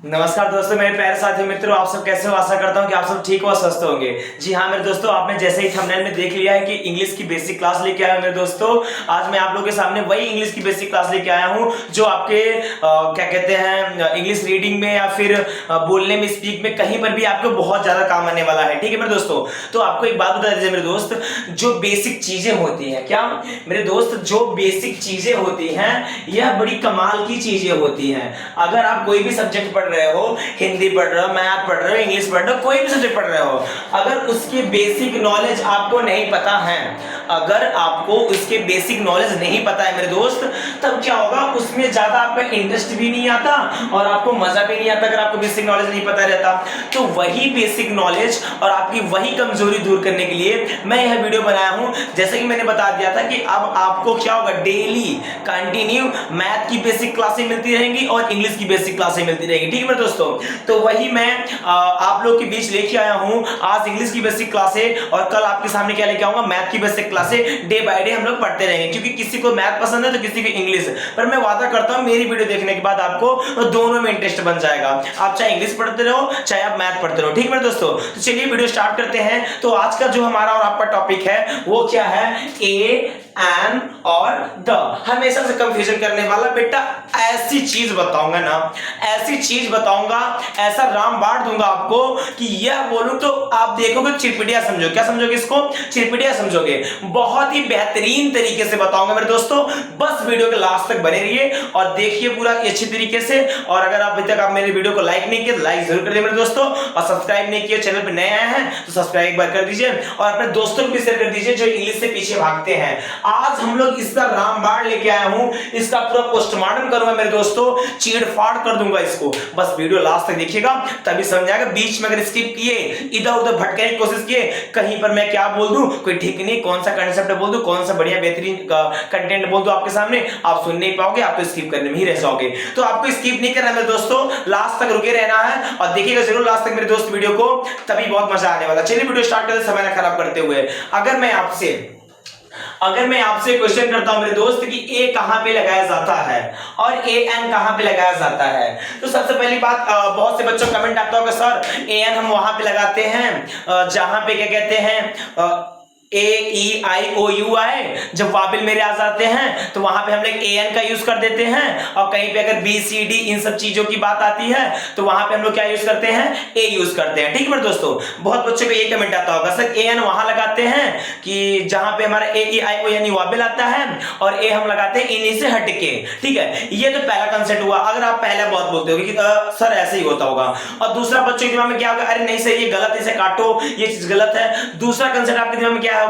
नमस्कार दोस्तों, मेरे प्यारे साथी मित्रों, आप सब कैसे हो। आशा करता हूं कि आप सब ठीक हो, स्वस्थ होंगे। जी हाँ मेरे दोस्तों, आपने जैसे ही थंबनेल में देख लिया है कि इंग्लिश की बेसिक क्लास लेके आया हूं। मेरे दोस्तों आज मैं आप लोगों के सामने वही इंग्लिश की बेसिक क्लास लेके आया हूं जो आपके क्या कहते हैं इंग्लिश रीडिंग में या फिर बोलने में, स्पीक में, कहीं पर भी आपको बहुत ज्यादा काम आने वाला है। ठीक है मेरे दोस्तों, तो आपको एक बात बता दीजिए मेरे दोस्त, जो बेसिक चीजें होती हैं, क्या मेरे दोस्त, जो बेसिक चीजें होती हैं यह बड़ी कमाल की चीजें होती हैं। अगर आप कोई भी सब्जेक्ट पढ़ रहे हो, हिंदी पढ़ रहे हो, मैथ पढ़ रहे हो, इंग्लिश पढ़ रहे हो, कोई भी सब्जेक्ट पढ़ रहे हो, अगर उसके बेसिक नॉलेज आपको नहीं पता है, अगर आपको उसके बेसिक नॉलेज नहीं पता है मेरे दोस्त, तब क्या होगा, उसमें ज्यादा आपका इंटरेस्ट भी नहीं आता और आपको मजा भी नहीं आता अगर आपको बेसिक नॉलेज नहीं पता रहता। तो वही बेसिक नॉलेज और आपकी वही कमजोरी दूर करने के लिए मैं यह वीडियो बनाया हूं। जैसे कि मैंने बता दिया था कि अब आपको क्या होगा, डेली कंटिन्यू मैथ की बेसिक क्लासें मिलती रहेंगी और इंग्लिश की बेसिक क्लासें मिलती रहेंगी। ठीक है मेरे दोस्तों, तो वही मैं आप लोग के बीच लेके आया हूं। आज इंग्लिश की बेसिक क्लासें और कल आपके सामने क्या लेके आऊंगा, मैथ की बेसिक क्लासें। डे बाय डे हम लोग पढ़ते रहेंगे, क्योंकि किसी को मैथ पसंद है तो किसी को इंग्लिश। पर मैं वादा करता हूं मेरी वीडियो देखने के बाद आपको दोनों में इंटरेस्ट बन जाएगा। आप चाहे इंग्लिश पढ़ते रहो चाहे आप मैथ पढ़ते रहो। ठीक है मेरे दोस्तों, तो चलिए वीडियो स्टार्ट करते हैं। तो आज का जो हमारा और आपका टॉपिक है वो क्या है, ए एन और द। हमेशा से कंफ्यूजन करने वाला बेटा, ऐसी चीज बताऊंगा ना, ऐसी चीज बताऊंगा, ऐसा रामबाण दूंगा आपको कि यह बोलूं तो आप देखोगे चिरपिटिया समझो। क्या समझोगे इसको, चिरपिटिया समझोगे। बहुत ही बेहतरीन तरीके से बताऊंगा मेरे दोस्तों, बस वीडियो के लास्ट तक बने रहिए और देखिए पूरा अच्छी तरीके से। और अगर अभी तक आप मेरे वीडियो को लाइक नहीं किए तो लाइक जरूर कर दीजिए मेरे दोस्तों, और सब्सक्राइब नहीं किए, चैनल पे नए आए हैं तो सब्सक्राइब एक बार कर दीजिए और अपने दोस्तों को भी शेयर कर दीजिए जो इंग्लिश से पीछे भागते हैं। आज हम लोग इसका रामबाण लेके आया हूं, इसका पूरा पोस्टमार्टम करूंगा मेरे दोस्तों, चीड़-फाड़ कर दूंगा इसको। बस वीडियो लास्ट तक देखिएगा तभी समझ आएगा। बीच में अगर स्किप किए, इधर-उधर भटकने की कोशिश किए, कहीं पर मैं क्या बोल दूं कोई ठीक नहीं, कौन सा कांसेप्ट बोल दूं, कौन सा बढ़िया बेहतरीन कंटेंट बोल दूं आपके सामने, आप सुन नहीं पाओगे, आप तो स्किप करने में ही रह जाओगे। तो आपको स्किप नहीं करना मेरे दोस्तों, लास्ट तक रुके रहना है और देखिएगा जरूर लास्ट तक मेरे दोस्त वीडियो को, तभी बहुत मजा आने वाला। चलिए वीडियो स्टार्ट करते समय ना खराब करते हुए, अगर मैं आपसे क्वेश्चन करता हूं मेरे दोस्त कि ए कहां पे लगाया जाता है और ए एन कहां पे लगाया जाता है, तो सबसे पहली बात, बहुत से बच्चों कमेंट आता होगा सर ए एन हम वहां पे लगाते हैं जहां पे क्या कहते हैं ए ई आई ओ यू आए, जब वाबिल मेरे आ जाते हैं तो वहां पे हम लोग ए एन का यूज कर देते हैं, और कहीं पे अगर बी सी डी इन सब चीजों की बात आती है तो वहां पे हम लोग क्या यूज करते हैं, ए यूज करते हैं। ठीक है मेरे दोस्तों, बहुत बच्चों को ये कमेंट आता होगा सर ए एन वहां लगाते हैं कि जहां पे हमारा ए ई आई ओ यानी वाबिल आता है और ए हम लगाते हैं इन्हीं से हटके। ठीक है, ये तो पहला कंसेप्ट हुआ। अगर आप पहला बहुत बोलते हो कि सर ऐसे ही होता होगा, और दूसरा बच्चों के दिमाग में क्या होगा, अरे नहीं सर ये गलत, इसे काटो, ये चीज गलत है। दूसरा कंसेप्ट आपके दिमाग में क्या होगा,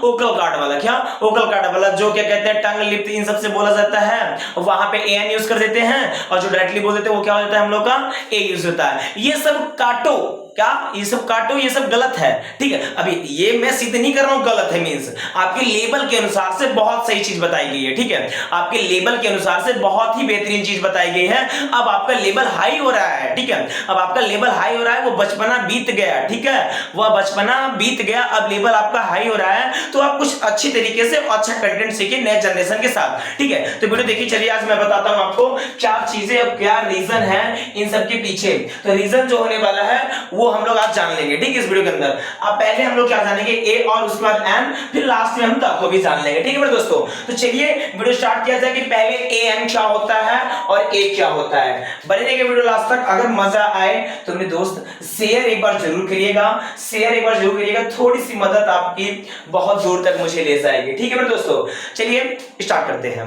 ओकल कार्ड वाला। क्या ओकल कार्ड वाला, जो क्या कहते हैं टंग लिप इन सब से बोला जाता है, वहां पे एन यूज कर देते हैं, और जो डायरेक्टली बोल देते हैं वो क्या हो जाता है हम लोग का ए यूज होता है। ये सब काटो, क्या ये सब काटो, ये सब गलत है। ठीक है, अभी ये मैं सिद्ध नहीं कर रहा हूं गलत है, मींस आपके लेवल के अनुसार से बहुत सही चीज बताई गई है। ठीक है, आपके लेवल के अनुसार से बहुत ही बेहतरीन चीज बताई गई है। अब आपका लेवल हाई हो रहा है। ठीक है, अब आपका लेवल हाई हो रहा है, वो बचपना बीत गया। ठीक है, वह बचपना बीत गया, अब लेवल आपका हाई हो रहा है, तो आप कुछ अच्छी तरीके से अच्छा कंटेंट सीखिए नए जनरेशन के साथ। ठीक है, तो वीडियो देखिए। चलिए आज मैं बताता हूं आपको क्या चीजें और क्या रीजन है इन सब के पीछे। तो रीजन जो होने वाला है वो हम लोग आज जान लेंगे। ठीक है, इस वीडियो के अंदर अब पहले हम लोग क्या जानेंगे, ए और उसके बाद एन, फिर लास्ट में हम द को भी जान लेंगे। ठीक है मेरे दोस्तों, तो चलिए वीडियो स्टार्ट किया जाए कि पहले ए एन क्या होता है और ए क्या होता है। बने रहिए वीडियो लास्ट तक। अगर मजा आए तो मेरे दोस्त शेयर एक बार जरूर करिएगा, शेयर एक बार जरूर करिएगा, थोड़ी सी मदद आपकी बहुत दूर तक मुझे ले जाएगी। ठीक है मेरे दोस्तों, चलिए स्टार्ट करते हैं।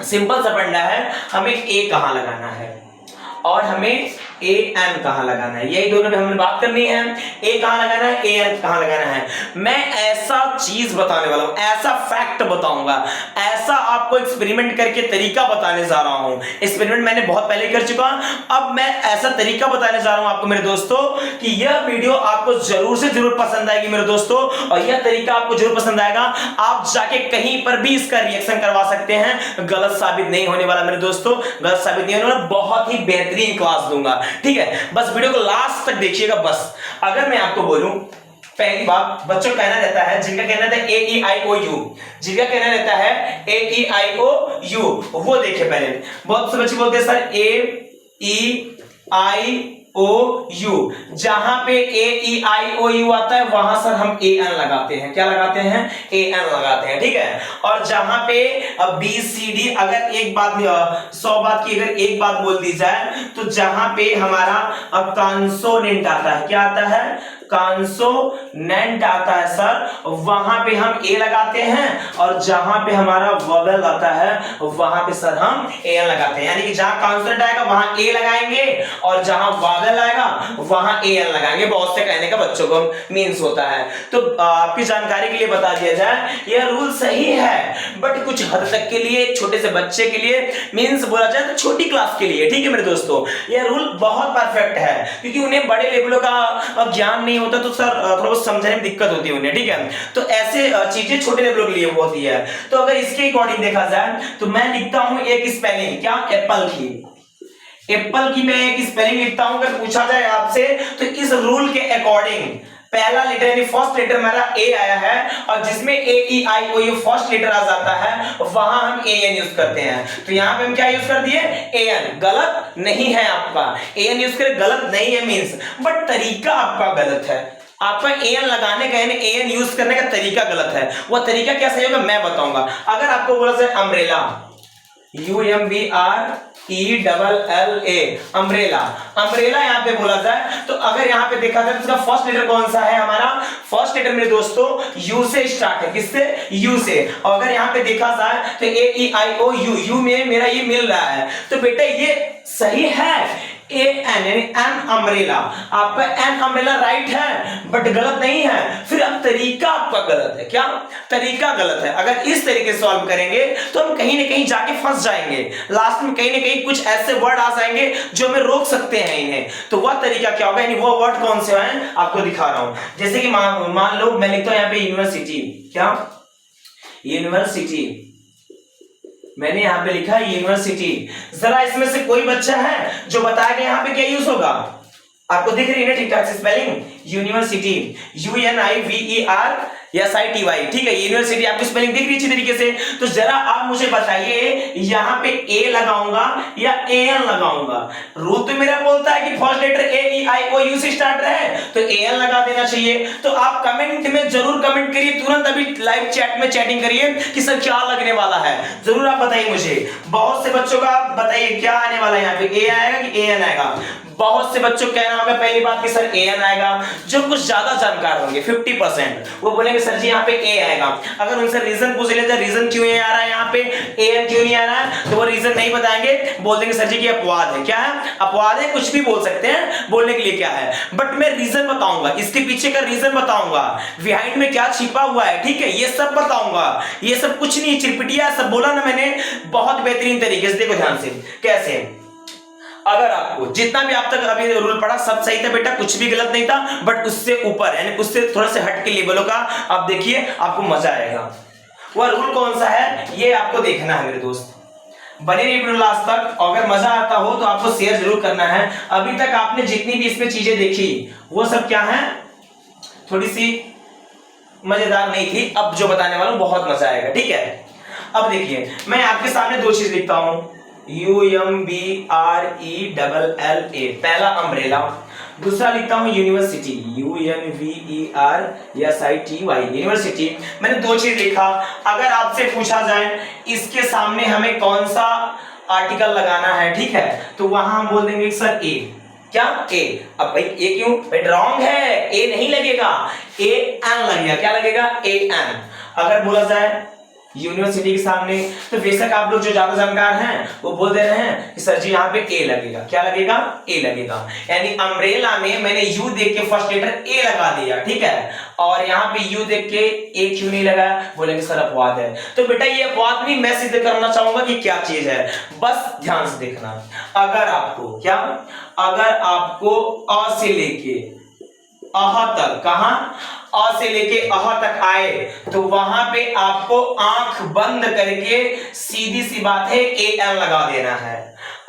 सिंपल सा फंडा है, हमें ए कहां लगाना है और हमें ए एन कहां लगाना है, यही दोनों पे हमने बात करनी है। ए कहां लगाना है, ए एन कहां लगाना है। मैं ऐसा चीज बताने वाला हूं, ऐसा फैक्ट बताऊंगा, ऐसा आपको एक्सपेरिमेंट करके तरीका बताने जा रहा हूं। एक्सपेरिमेंट मैंने बहुत पहले कर चुका, अब मैं ऐसा तरीका बताने जा रहा हूं आपको मेरे दोस्तों कि यह वीडियो आपको जरूर से जरूर पसंद आएगी मेरे दोस्तों, और यह तरीका आपको जरूर पसंद आएगा। आप जाके कहीं पर भी इसका रिएक्शन करवा सकते हैं, गलत साबित नहीं होने वाला मेरे दोस्तों, गलत साबित नहीं होने वाला, बहुत ही बेहतरीन क्लास दूंगा। ठीक है, बस वीडियो को लास्ट तक देखिएगा। बस अगर मैं आपको बोलूं, पहली बात बच्चों कहना रहता है, जिनका कहना रहता है ए ई आई ओ यू, जिनका कहना रहता है ए ई आई ओ यू, वो देखिए पहले बहुत से बच्चे बोलते हैं sir A E I O you, जहां पे ए ई आई ओ यू आता है वहां सर हम ए एन लगाते हैं। क्या लगाते हैं? ए एन लगाते हैं, ठीक है। और जहां पे बी सी डी, अगर एक बात 100 बात की अगर एक बात बोल दी जाए तो जहां पे हमारा कॉन्सोनेंट आता है, क्या आता है? कॉन्सोनेंट आता है सर, वहां पे हम ए लगाते हैं, और जहां पे हमारा वोवेल आता है वहां पे सर हम ए एन लगाते हैं। यानी कि जहां कॉन्सोनेंट आएगा वहां ए लगाएंगे, और जहां वोवेल आएगा वहां ए एन लगाएंगे। बहुत से कहने का बच्चों को मींस होता है। तो आपकी जानकारी के लिए बता दिया जाए, यह रूल सही है, बट कुछ हद तक के लिए, छोटे से बच्चे के लिए, मींस बोला जाए तो छोटी क्लास के लिए, ठीक है मेरे दोस्तों, यह रूल बहुत परफेक्ट है, क्योंकि उन्हें बड़े लेवलों का ज्ञान नहीं होता तो सर थोड़ा बहुत समझने में दिक्कत होती है उन्हें, ठीक है। तो ऐसे चीजें छोटे लेवलों के लिए होती है। तो अगर इसके अकॉर्डिंग देखा जाए तो मैं लिखता हूं एक स्पेलिंग, क्या? एप्पल की। एप्पल की मैं एक स्पेलिंग लिखता हूं। अगर पूछा जाए आपसे तो इस रूल के अकॉर्डिंग पहला लेटर यानी फर्स्ट लेटर मेरा ए आया है, और जिसमें ए E I O you first letter आ जाता है वहां हम ए एन यूज करते हैं। तो यहां पे हम क्या यूज कर दिए? A N. गलत नहीं है आपका, ए एन यूज करे गलत नहीं है मींस, बट तरीका आपका गलत है। आपका ए एन लगाने का यानी ए एन यूज करने का तरीका गलत है। वह तरीका क्या सही होगा मैं बताऊंगा। अगर आपको बोला जाए अम्ब्रेला, UMBRELLA, अम्ब्रेला, अम्ब्रेला यहां पे बोला जाए तो अगर यहां पे देखा जाए तो इसका फर्स्ट लेटर कौन सा है? हमारा फर्स्ट लेटर मेरे दोस्तों यू से स्टार्ट है। किससे? यू से। और अगर यहां पे देखा जाए तो ए E I O you, you में मेरा ये मिल रहा है, तो बेटा ये सही है। ए एन यानी एन अम्ब्रेला, आपका एन अम्ब्रेला राइट है, बट गलत नहीं है। फिर अब तरीका आपका गलत है। क्या? तरीका गलत है। अगर इस तरीके से सॉल्व करेंगे तो हम कहीं ना कहीं जाके फंस जाएंगे, लास्ट में कहीं ना कहीं कुछ ऐसे वर्ड आ जाएंगे जो हमें रोक सकते हैं इन्हें। तो वह तरीका क्या होगा, यानी वो वर्ड कौन से हैं आपको दिखा रहा हूं। जैसे कि मान लो मैं लिखता हूं यहां पे यूनिवर्सिटी। क्या? यूनिवर्सिटी। मैंने यहां पे लिखा यूनिवर्सिटी। जरा इसमें से कोई बच्चा है जो बताएगा यहां पे क्या यूज होगा? आपको दिख रही है ठीक ठाक से स्पेलिंग? यूनिवर्सिटी, UNIVERSITY, ठीक है। यूनिवर्सिटी आपको स्पेलिंग दिख रही है अच्छी तरीके से। तो जरा आप मुझे बताइए यहां पे ए लगाऊंगा या ए एन लगाऊंगा? रूल तो मेरा बोलता है कि first letter A E I O U से स्टार्ट रहे तो ए एन लगा देना चाहिए। तो आप कमेंट में जरूर कमेंट करिए, तुरंत अभी लाइव चैट में चैटिंग करिए कि सर क्या लगने वाला है, जरूर आप बताइए मुझे। बहुत से बच्चों का आप बताइए क्या आने वाला है, यहाँ पे ए आएगा कि ए एन आएगा? बहुत से बच्चों को कहना होगा पहली बात कि सर ए एन आएगा। जो कुछ ज्यादा जानकार होंगे 50% वो बोलेंगे सर जी यहाँ पे ए आएगा। अगर उनसे रीजन पूछ लेते रीजन क्यों आ रहा है यहाँ पे ए एन क्यों नहीं आ रहा है, तो वो रीजन नहीं बताएंगे, बोल देंगे सर जी की अपवाद है। क्या है? अपवाद है। कुछ भी बोल सकते हैं, बोलने के लिए क्या है, बट मैं रीजन बताऊंगा, इसके पीछे का रीजन बताऊंगा, बिहाइंड में क्या छिपा हुआ है, ठीक है, ये सब बताऊंगा। ये सब कुछ नहीं चिरपिटिया सब बोला ना मैंने बहुत बेहतरीन तरीके से। देखो ध्यान से कैसे, अगर आपको जितना भी आप तक अभी रूल पढ़ा सब सही था बेटा, कुछ भी गलत नहीं था, बट उससे ऊपर यानी उससे थोड़ा से हट के लेवलों का आप देखिए, आपको मजा आएगा। वह रूल कौन सा है ये आपको देखना है मेरे दोस्त, बने रहिए वीडियो लास्ट तक। अगर मजा आता हो तो आपको शेयर जरूर करना है। अभी तक आपने जितनी भी इसमें चीजें देखी वो सब क्या है, थोड़ी सी मजेदार नहीं थी, अब जो बताने वाला हूं बहुत मजा आएगा, ठीक है। अब देखिए मैं आपके सामने दो चीज लिखता हूं, UMBRELLA, पहला अम्ब्रेला, दूसरा लिखता हूं यूनिवर्सिटी, UNVERSITY, यूनिवर्सिटी। मैंने दो चीज लिखा। अगर आपसे पूछा जाए इसके सामने हमें कौन सा आर्टिकल लगाना है, ठीक है, तो वहां हम बोल देंगे सर ए। क्या? ए। अब भाई ए क्यों? भाई रॉन्ग है, ए नहीं लगेगा, ए एन लगेगा। क्या लगेगा? A N. अगर बोला जाए यूनिवर्सिटी के सामने तो बेशक आप लोग जो ज्यादा जानकार हैं वो बोल दे रहे हैं कि सर जी यहाँ पे ए लगेगा। क्या लगेगा? ए लगेगा। यानी अम्ब्रेला में मैंने यू देख के फर्स्ट लेटर ए लगा दिया, ठीक है, और यहाँ पे यू देख के ए क्यों नहीं लगा, बोलेंगे सर अपवाद है। तो बेटा ये अपवाद भी मैं सिद्ध करना चाहूंगा कि क्या चीज है, बस ध्यान से देखना। अगर आपको क्या, अगर आपको अ से लेके अह तक, कहां अ से लेके अह तक आए तो वहां पे आपको आंख बंद करके सीधी सी बात है ए एन लगा देना है।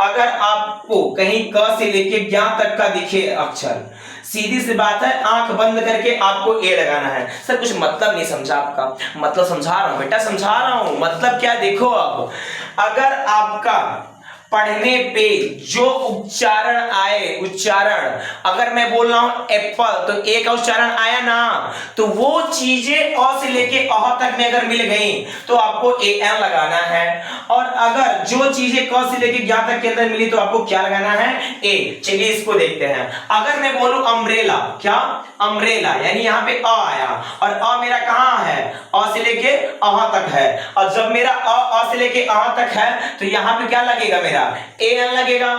अगर आपको कहीं क से लेके ज्ञ तक का दिखे अक्षर, सीधी सी बात है आंख बंद करके आपको ए लगाना है। सर कुछ मतलब नहीं समझा आपका, मतलब समझा रहा हूं बेटा, समझा रहा हूं। मतलब क्या, देखो अब अगर आपका पढ़ने पे जो उच्चारण आए, उच्चारण अगर मैं बोल रहा हूं एप्पल तो ए का उच्चारण आया ना, तो वो चीजें अ से लेके अह तक में अगर मिल गई तो आपको ए एन लगाना है। और अगर जो चीजें क से लेके ज्ञ तक के अंदर मिली तो आपको क्या लगाना है, ए। चलिए इसको देखते हैं। अगर मैं बोलूं अम्ब्रेला, क्या अम्ब्रेला, यानी यहां पे अ आया और अ मेरा कहां है, अ से लेके अह तक है। और जब मेरा अ से लेके अह तक है तो यहां पे क्या लगेगा, मेरा ए एन लगेगा।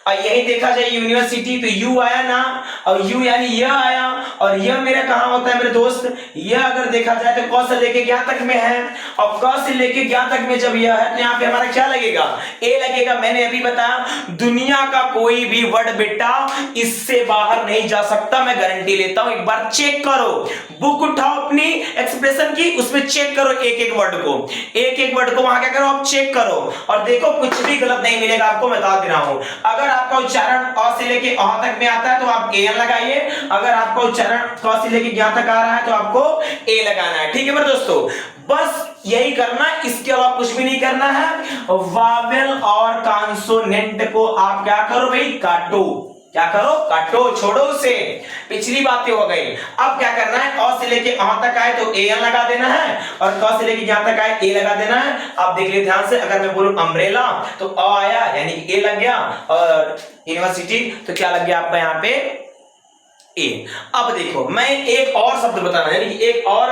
और यही देखा जाए यूनिवर्सिटी तो यू आया ना, और यू यानी यह आया, और यह मेरा कहां होता है मेरे दोस्त, यह अगर देखा जाए तो क से लेके ज्ञ तक में है, और क से लेके ज्ञ तक में जब यह है तो यहां पे हमारा क्या लगेगा, ए लगेगा। मैंने अभी बताया दुनिया का कोई भी वर्ड बेटा इससे बाहर नहीं जा सकता, मैं गारंटी लेता हूं। एक बार चेक करो, बुक उठाओ अपनी एक्सप्रेशन की, उसमें चेक करो एक एक वर्ड को, एक एक वर्ड को वहां क्या करो, आप चेक करो और देखो कुछ भी गलत नहीं मिलेगा आपको, मैं बता दे रहा हूं। अगर आपका उच्चारण अ से लेके अह तक में आता है तो आप ए एन लगाइए, अगर आपका उच्चारण क से लेके ज्ञ तक आ रहा है तो आपको ए लगाना है। ठीक है मेरे दोस्तों, बस यही करना, इसके अलावा कुछ भी नहीं करना है। वावेल और कॉन्सोनेंट को आप क्या करो भाई, काटो। क्या करो, काटो, छोड़ो उसे, पिछली बातें हो गई। अब क्या करना है, अ से लेके अह तक आए तो ए एन लगा देना है, और क से लेके ज्ञ तक आए ए लगा देना है। आप देख लीजिए ध्यान से, अगर मैं बोलूं अम्ब्रेला तो अ आया यानी कि ए लग गया, और यूनिवर्सिटी तो क्या लग गया आपका यहाँ पे, ए। अब देखो मैं एक और शब्द बताना, यानी कि एक और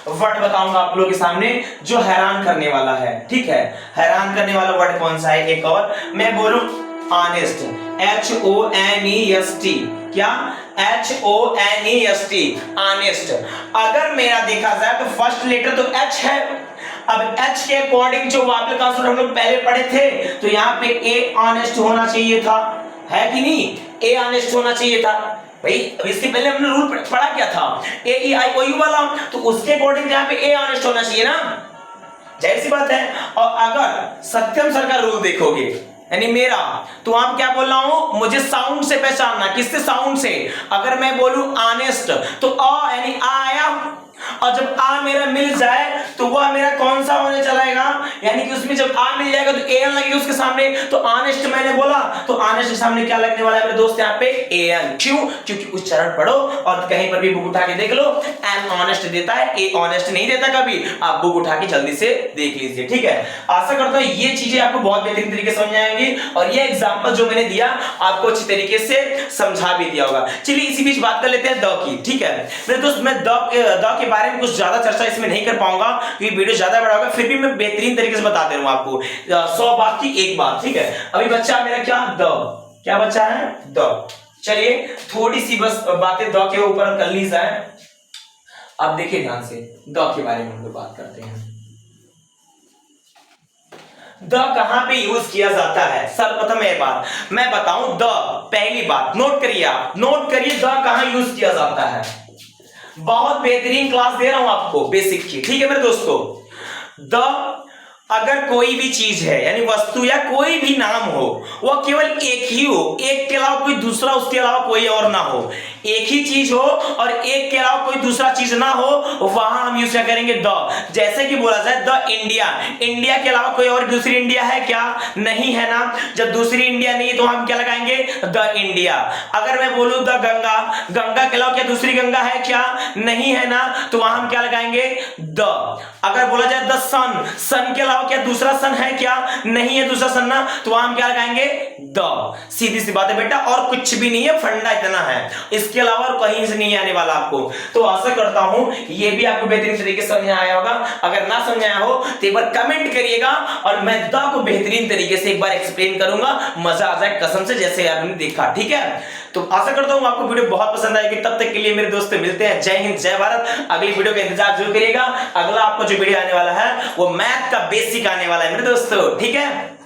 वर्ड बताऊंगा आप लोगों के सामने जो हैरान करने वाला है। ठीक है, हैरान करने वाला वर्ड कौन सा है, एक और मैं बोलूं ऑनेस्ट, HONEST, क्या HONEST, ऑनेस्ट। अगर मेरा देखा जाए तो फर्स्ट लेटर तो H है, अब H के अकॉर्डिंग जो वावेल कॉन्सोनेंट हम लोग पहले पढ़े थे तो यहाँ पे ए ऑनेस्ट होना चाहिए था, है कि नहीं, ए ऑनेस्ट होना चाहिए था भाई। इससे पहले हमने रूल पढ़ा क्या था, ए ई आई ओ यू वाला, तो उसके अकॉर्डिंग यहाँ पे ए ऑनेस्ट होना चाहिए ना, जाहिर सी बात है। और अगर सत्यम सर का रूल देखोगे यानी मेरा, तो आप क्या बोल रहा हूं, मुझे साउंड से पहचानना, किससे, साउंड से। अगर मैं बोलूं ऑनेस्ट तो अ यानी आ आया, और जब आ मेरा मिल जाए तो वह मेरा कौन सा होने चलाएगा, यानी कि उसमें जब आ मिल जाएगा तो ए एन लगेगा उसके सामने। तो ऑनेस्ट मैंने बोला तो ऑनेस्ट के सामने क्या लगने वाला है मेरे दोस्त, यहाँ पे ए एन। क्यों, क्योंकि उच्चारण पढ़ो और कहीं पर भी बुक उठा के देख लो, एन ऑनेस्ट देता है, ए ऑनेस्ट नहीं देता कभी। आप बुक उठा के जल्दी से देख लीजिए। ठीक है, आशा करता हूं ये चीजें आपको बहुत बेहतरीन तरीके से समझ आएंगी, और ये एग्जाम्पल जो मैंने दिया आपको अच्छी तरीके से समझा भी दिया होगा। चलिए इसी बीच बात कर लेते हैं द की। ठीक है मेरे दोस्त, मैं द के बारे में कुछ ज्यादा चर्चा इसमें नहीं कर पाऊंगा क्योंकि वीडियो ज्यादा बड़ा होगा, फिर भी मैं बेहतरीन तरीके से बता दे रहा हूं आपको 100 बात की एक बात। ठीक है, अभी बच्चा मेरा क्या, द, क्या बच्चा है, द। चलिए थोड़ी सी बस बातें द के ऊपर कर ली जाए। आप देखिए ध्यान से, द के बारे में हम लोग बात करते हैं। द कहां पे यूज किया जाता है, सर्वप्रथम एक बात मैं बताऊं, द पहली बात नोट करिए, आप नोट करिए द कहां यूज किया जाता है। बहुत बेहतरीन क्लास दे रहा हूं आपको बेसिक की। ठीक है मेरे दोस्तों, द अगर कोई भी चीज है यानी वस्तु या कोई भी नाम हो, वह केवल एक ही हो, एक के अलावा कोई दूसरा, उसके अलावा कोई और ना हो, एक ही चीज हो और एक के अलावा कोई दूसरा चीज ना हो, वहां हम यूज क्या करेंगे, द। जैसे कि बोला जाए द इंडिया, इंडिया के अलावा कोई और दूसरी इंडिया है क्या, नहीं है ना। जब दूसरी इंडिया नहीं है तो हम क्या लगाएंगे, द इंडिया। अगर मैं बोलूं द गंगा, गंगा के अलावा क्या दूसरी गंगा है क्या, नहीं है ना, तो वहां हम क्या लगाएंगे, द। अगर बोला जाए द सन, सन के अलावा क्या दूसरा सन है क्या, नहीं है दूसरा सन ना, तो वहां हम क्या लगाएंगे, द। सीधी सी बात है बेटा, और कुछ भी नहीं है, फंडा इतना है, इसके अलावा और कहीं से नहीं आने वाला आपको। तो आशा करता हूं ये भी आपको बेहतरीन तरीके से समझ आया होगा। अगर ना समझ आया हो तो एक बार कमेंट करिएगा और मैं द को बेहतरीन तरीके से एक बार एक्सप्लेन करूंगा, मजा आ जाए कसम से, जैसे आपने देखा। ठीक है, तो आशा करता हूं आपको वीडियो बहुत पसंद आएगी। तब तक के लिए मेरे दोस्त मिलते हैं, जय हिंद जय भारत। अगली वीडियो का इंतजार जरूर करिएगा। अगला आपको जो वीडियो आने वाला है वो मैथ का बेसिक आने वाला है मेरे दोस्तों। ठीक है।